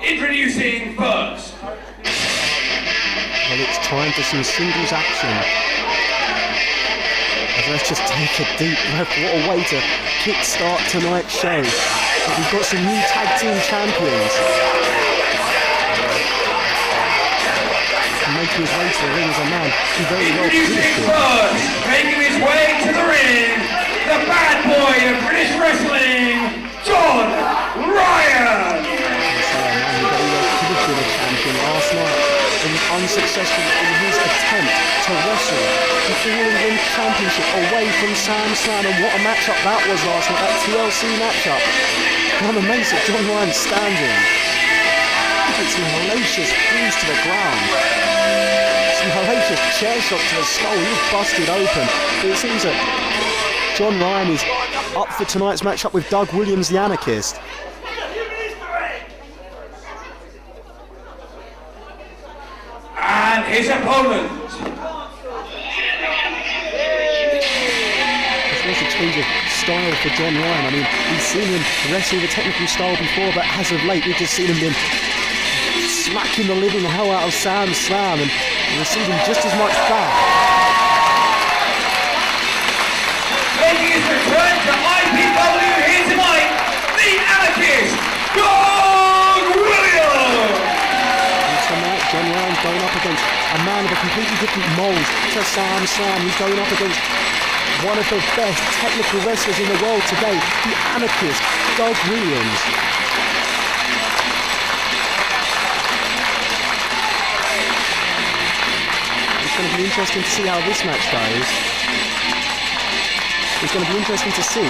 Introducing first. Well, it's time for some singles action. Let's just take a deep breath. What a way to kick-start tonight's show. We've got some new tag team champions. Making his way to the ring as a man who very well Introducing first, making his way to the ring, the bad boy of British wrestling, John Ryan. Could have been a champion last night and was unsuccessful in his attempt to wrestle the All England Championship away from Sam Slam, and what a matchup that was last night, that TLC matchup. One amazing John Ryan standing. Takes some hellacious falls to the ground. Some hellacious chair shots to the skull. He was busted open. But it seems that John Ryan is up for tonight's matchup with Doug Williams, the Anarchist. And his opponent. There's a change of style for John Ryan. I mean, we've seen him wrestle the technical style before, but as of late, we've just seen him smacking the living hell out of Sam Slam and receiving just as much back. Making his return to IPW here tonight, the Anarchist, Doug Williams! And tonight, John Ryan's going up against a man of a completely different mould to Sam Slam. He's going up against one of the best technical wrestlers in the world today, the Anarchist, Doug Williams. It's going to be interesting to see how this match goes. It's going to be interesting to see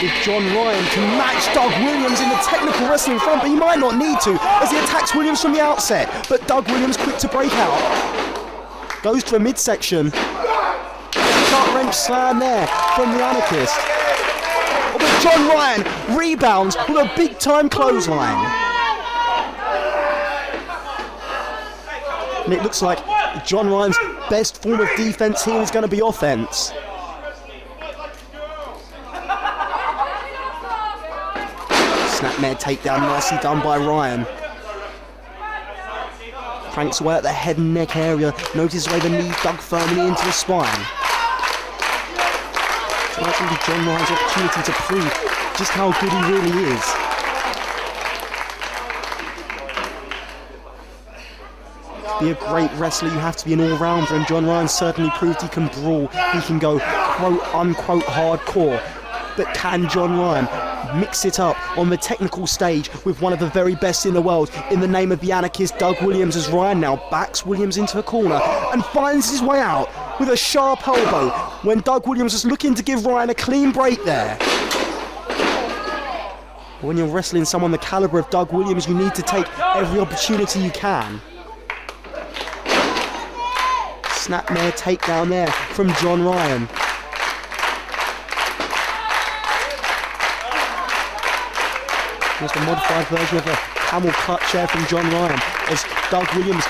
if John Ryan can match Doug Williams in the technical wrestling front, but he might not need to as he attacks Williams from the outset. But Doug Williams quick to break out. Goes to a midsection. Sharp wrench slam there from the Anarchist. Oh, but John Ryan rebounds with a big time clothesline. And it looks like John Ryan's best form of defense here is going to be offense. Snapmare takedown, nicely done by Ryan. Cranks away at the head and neck area. Notices the way the knee dug firmly into the spine. So that's going to be John Ryan's opportunity to prove just how good he really is. To be a great wrestler, you have to be an all-rounder, and John Ryan certainly proved he can brawl. He can go quote-unquote hardcore. But can John Ryan mix it up on the technical stage with one of the very best in the world in the name of the Anarchist, Doug Williams, as Ryan now backs Williams into a corner and finds his way out with a sharp elbow when Doug Williams was looking to give Ryan a clean break there. When you're wrestling someone the caliber of Doug Williams, you need to take every opportunity you can. Snapmare takedown there from John Ryan. Just a modified version of a camel clutch there from John Ryan as Doug Williams'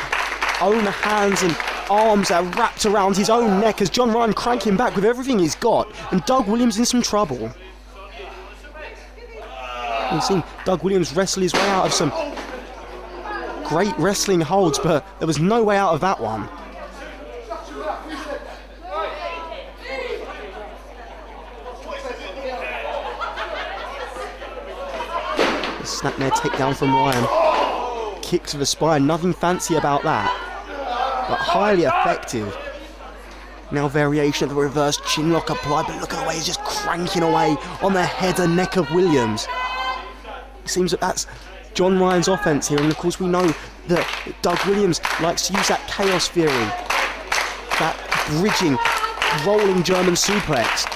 own hands and arms are wrapped around his own neck as John Ryan cranking back with everything he's got, and Doug Williams in some trouble. We've seen Doug Williams wrestle his way out of some great wrestling holds, but there was no way out of that one. Snapmare takedown from Ryan. Kick to the spine, nothing fancy about that, but highly effective. Now variation of the reverse chin lock applied, but look at the way he's just cranking away on the head and neck of Williams. It seems that that's John Ryan's offense here, and of course we know that Doug Williams likes to use that chaos theory, that bridging, rolling German suplex.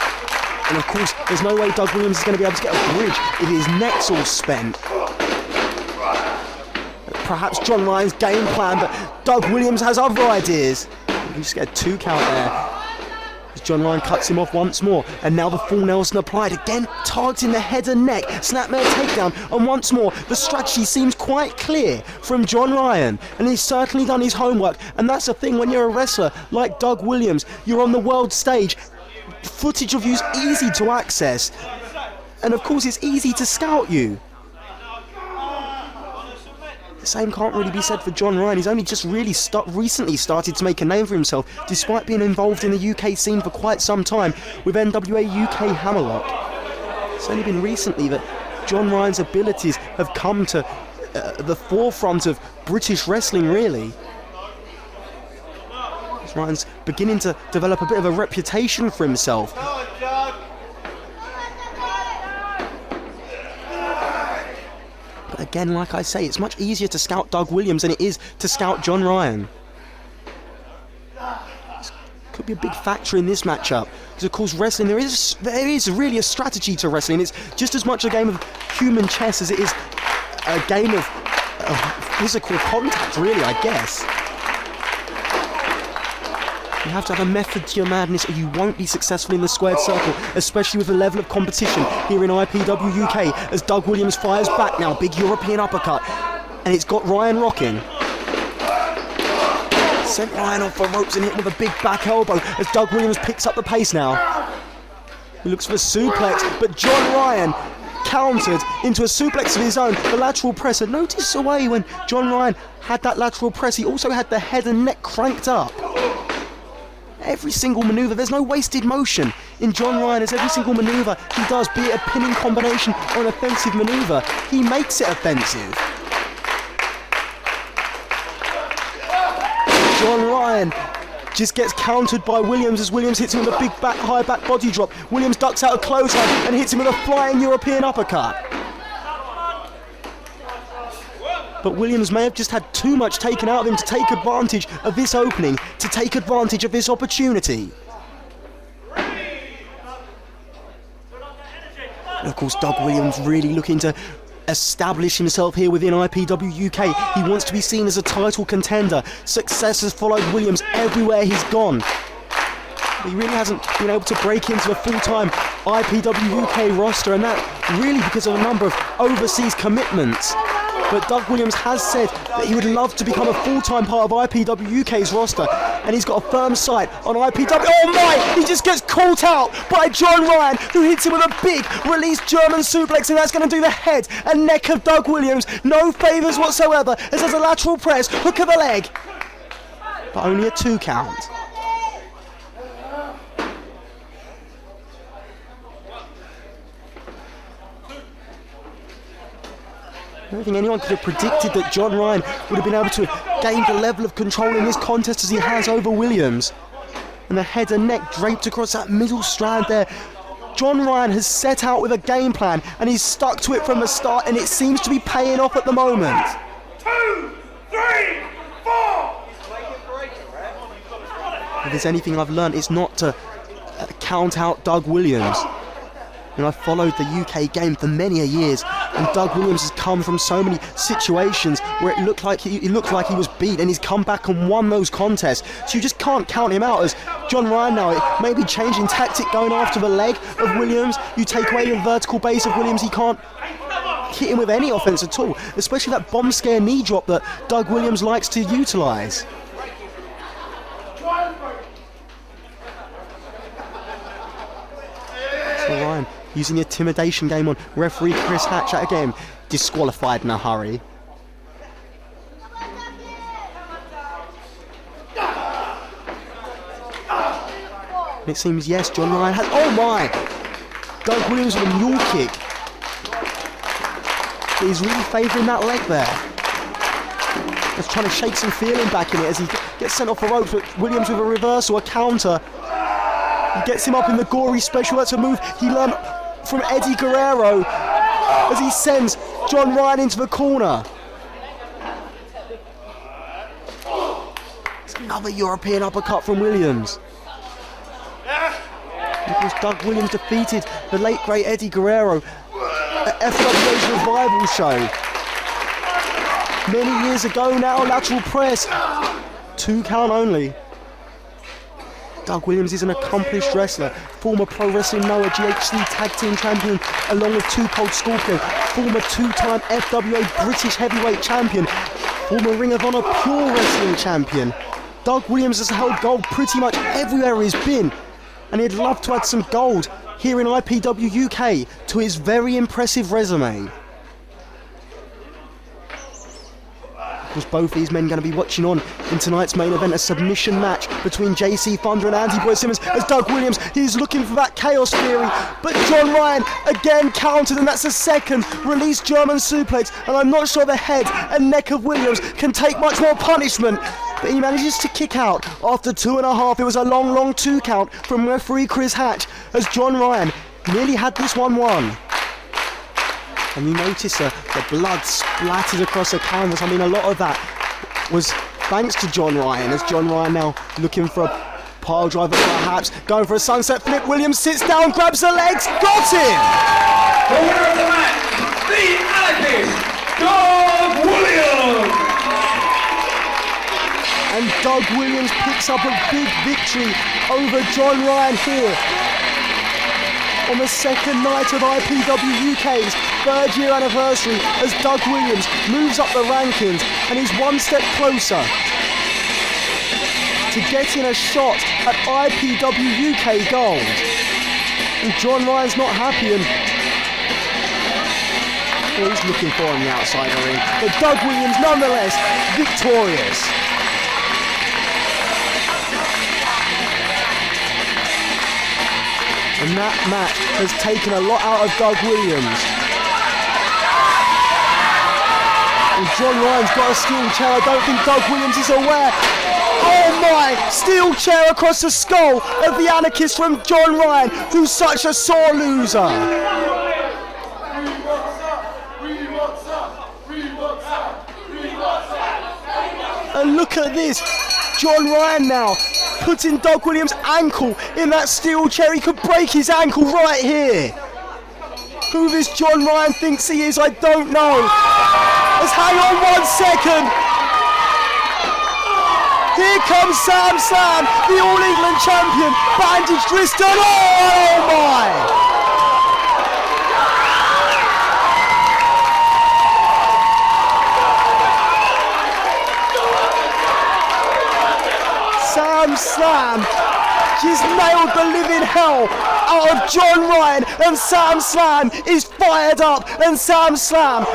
And of course, there's no way Doug Williams is going to be able to get a bridge if his neck's all spent. Perhaps John Ryan's game plan, but Doug Williams has other ideas. You just get a 2 count there. As John Ryan cuts him off once more, and now the full Nelson applied, again targeting the head and neck. Snapmare takedown, and once more, the strategy seems quite clear from John Ryan, and he's certainly done his homework. And that's the thing, when you're a wrestler like Doug Williams, you're on the world stage. Footage of you is easy to access, and of course it's easy to scout you. same can't really be said for John Ryan. He's only just really recently started to make a name for himself, despite being involved in the UK scene for quite some time with NWA UK Hammerlock. It's only been recently that John Ryan's abilities have come to the forefront of British wrestling, really. Ryan's beginning to develop a bit of a reputation for himself. But again, like I say, it's much easier to scout Doug Williams than it is to scout John Ryan. This could be a big factor in this matchup, because of course wrestling, there is really a strategy to wrestling. It's just as much a game of human chess as it is a game of physical contact, really, I guess. You have to have a method to your madness or you won't be successful in the squared circle, especially with the level of competition here in IPW UK, as Doug Williams fires back now, big European uppercut, and it's got Ryan rocking. Sent Ryan off the ropes and hit with a big back elbow as Doug Williams picks up the pace now. He looks for a suplex, but John Ryan countered into a suplex of his own, the lateral press. And notice the way when John Ryan had that lateral press, he also had the head and neck cranked up. Every single manoeuvre, there's no wasted motion in John Ryan, as every single manoeuvre he does, be it a pinning combination or an offensive manoeuvre, he makes it offensive. John Ryan just gets countered by Williams as Williams hits him with a big high back body drop. Williams ducks out a clothesline and hits him with a flying European uppercut. But Williams may have just had too much taken out of him to take advantage of this opening, to take advantage of this opportunity. And of course, Doug Williams really looking to establish himself here within IPW UK. He wants to be seen as a title contender. Success has followed Williams everywhere he's gone. But he really hasn't been able to break into a full-time IPW UK roster, and that really because of a number of overseas commitments. But Doug Williams has said that he would love to become a full-time part of IPW UK's roster, and he's got a firm sight on IPW. Oh my! He just gets caught out by John Ryan, who hits him with a big released German suplex, and that's going to do the head and neck of Doug Williams. No favours whatsoever, as there's a lateral press, hook of the leg, but only a 2 count. I don't think anyone could have predicted that John Ryan would have been able to gain the level of control in this contest as he has over Williams. And the head and neck draped across that middle strand there. John Ryan has set out with a game plan and he's stuck to it from the start, and it seems to be paying off at the moment. 2, 3, 4! If there's anything I've learned, it's not to count out Doug Williams. And I've followed the UK game for many a years, and Doug Williams has come from so many situations where it looked like he was beat, and he's come back and won those contests. So you just can't count him out. As John Ryan now, it may be changing tactic, going after the leg of Williams. You take away the vertical base of Williams, he can't hit him with any offense at all, especially that bomb scare knee drop that Doug Williams likes to utilise. So Ryan using the intimidation game on referee Chris Hatch, again disqualified in a hurry. And it seems, yes, John Ryan has... Oh my! Doug Williams with a mule kick. But he's really favouring that leg there. He's trying to shake some feeling back in it as he gets sent off the ropes, but Williams with a reversal, a counter. He gets him up in the gory special. That's a move he learned from Eddie Guerrero as he sends John Ryan into the corner. It's another European uppercut from Williams. Because Doug Williams defeated the late great Eddie Guerrero at FWA's Revival show many years ago now. Lateral press, 2 count only. Doug Williams is an accomplished wrestler, former Pro Wrestling Noah GHC Tag Team Champion, along with 2 Cold Scorpio, former 2-time FWA British Heavyweight Champion, former Ring of Honor Pure Wrestling Champion. Doug Williams has held gold pretty much everywhere he's been, and he'd love to add some gold here in IPW UK to his very impressive resume. Was both these men going to be watching on in tonight's main event, a submission match between JC Thunder and Andy Boy Simmons, as Doug Williams, he's looking for that chaos theory, but John Ryan again countered, and that's a second release German suplex, and I'm not sure the head and neck of Williams can take much more punishment, but he manages to kick out after 2.5. It was a long 2 count from referee Chris Hatch, as John Ryan nearly had this one won. And you notice the blood splattered across the canvas. I mean, a lot of that was thanks to John Ryan, as John Ryan now looking for a pile driver perhaps, going for a sunset flip. Williams sits down, grabs the legs, got him! The winner of the match, the anarchist, Doug Williams! And Doug Williams picks up a big victory over John Ryan here on the second night of IPW UK's 3rd year anniversary, as Doug Williams moves up the rankings and he's one step closer to getting a shot at IPW UK gold. And John Ryan's not happy, and he's looking for on the outside of the ring, but Doug Williams nonetheless victorious. And that match has taken a lot out of Doug Williams. And John Ryan's got a steel chair. I don't think Doug Williams is aware. Oh my! Steel chair across the skull of the anarchist from John Ryan, who's such a sore loser. And look at this. John Ryan now putting Doug Williams' ankle in that steel chair. He could break his ankle right here. Who this John Ryan thinks he is, I don't know. Let's hang on 1 second. Here comes Sam Slam, the All England champion, bandaged wrist and oh my! Sam Slam just nailed the living hell out of John Ryan, and Sam Slam is fired up, and Sam Slam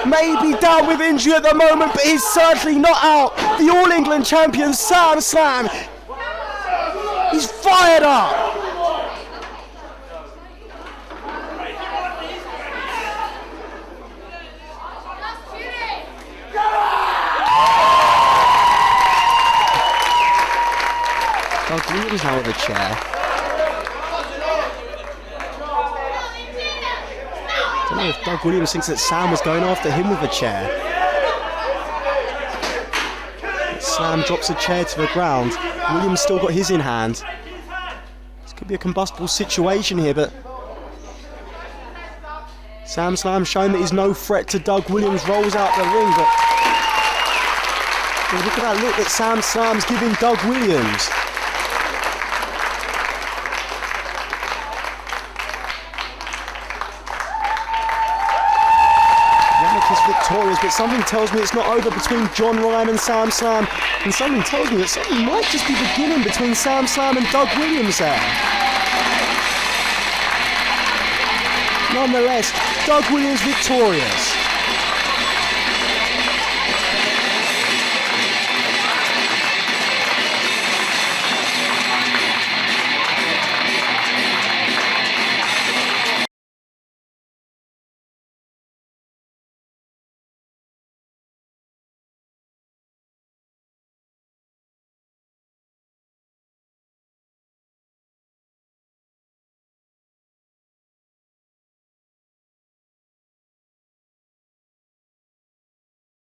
may be down with injury at the moment, but he's certainly not out. The All England champion Sam Slam, he's fired up. Doug Williams now with a chair. I don't know if Doug Williams thinks that Sam was going after him with a chair. But Sam drops a chair to the ground. Williams still got his in hand. This could be a combustible situation here, but Sam Slam showing that he's no threat to Doug Williams, rolls out the ring, but look at that look that Sam Slam's giving Doug Williams. Victorious, but something tells me it's not over between John Ryan and Sam Slam, and something tells me that something might just be beginning between Sam Slam and Doug Williams there. Nonetheless, Doug Williams victorious.